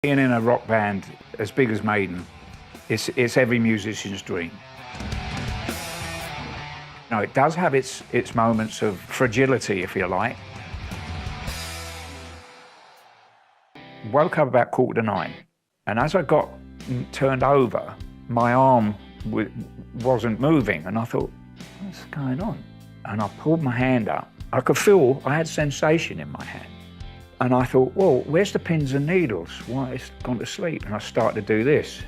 Being in a rock band as big as Maiden, it's every musician's dream. No, it does have its moments of fragility, if you like. Woke up about 9:15, and as I got turned over, my arm wasn't moving, and I thought, what's going on? And I pulled my hand up. I could feel, I had sensation in my hand. And I thought, well, where's the pins and needles? Why, it's gone to sleep. And I started to do this.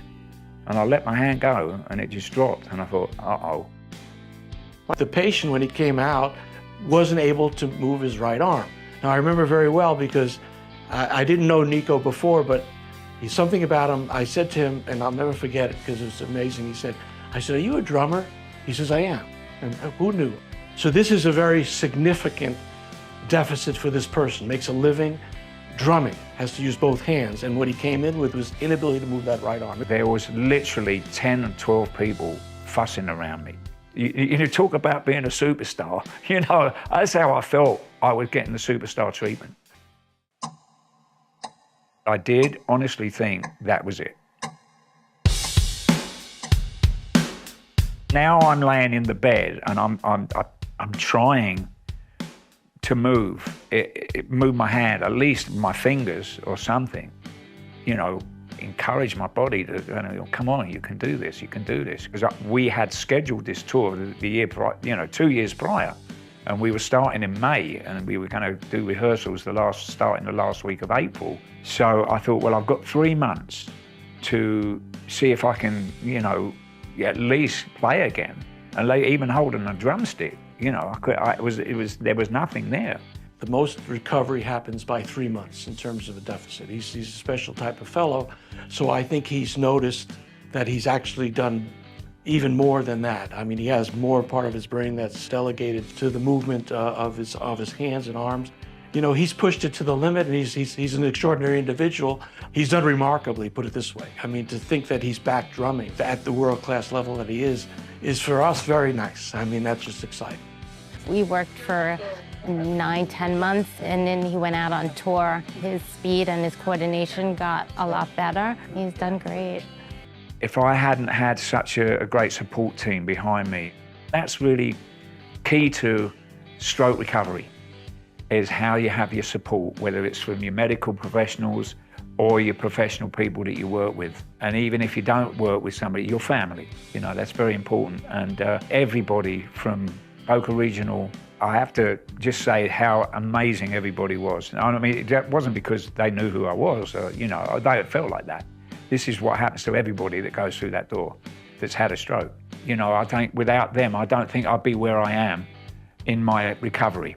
And I let my hand go, and it just dropped. And I thought, uh-oh. The patient, when he came out, wasn't able to move his right arm. Now, I remember very well because I didn't know Nicko before, but something about him, I said to him, and I'll never forget it because it was amazing. I said, are you a drummer? He says, I am. And who knew? So this is a very significant deficit for this person. Makes a living drumming, has to use both hands, and what he came in with was inability to move that right arm. There was literally 10 or 12 people fussing around me. You talk about being a superstar, you know, that's how I felt I was getting the superstar treatment. I did honestly think that was it. Now I'm laying in the bed and I'm trying to move my hand, at least my fingers or something, you know, encourage my body to, you know, come on, you can do this, you can do this. Because we had scheduled this tour the year prior, you know, 2 years prior, and we were starting in May, and we were going to do rehearsals starting the last week of April. So I thought, well, I've got 3 months to see if I can, you know, at least play again, and even holding a drumstick. You know, there was nothing there. The most recovery happens by 3 months in terms of a deficit. He's a special type of fellow, so I think he's noticed that he's actually done even more than that. I mean, he has more part of his brain that's delegated to the movement of his hands and arms. You know, he's pushed it to the limit, and he's an extraordinary individual. He's done remarkably, put it this way. I mean, to think that he's back drumming at the world-class level that he is for us very nice. I mean, that's just exciting. We worked for 9-10 months, and then he went out on tour. His speed and his coordination got a lot better. He's done great. If I hadn't had such a great support team behind me, that's really key to stroke recovery, is how you have your support, whether it's from your medical professionals or your professional people that you work with. And even if you don't work with somebody, your family, you know, that's very important. And everybody from Boca Regional, I have to just say how amazing everybody was. I mean, that wasn't because they knew who I was, you know, they felt like that. This is what happens to everybody that goes through that door that's had a stroke. You know, I think without them, I don't think I'd be where I am in my recovery.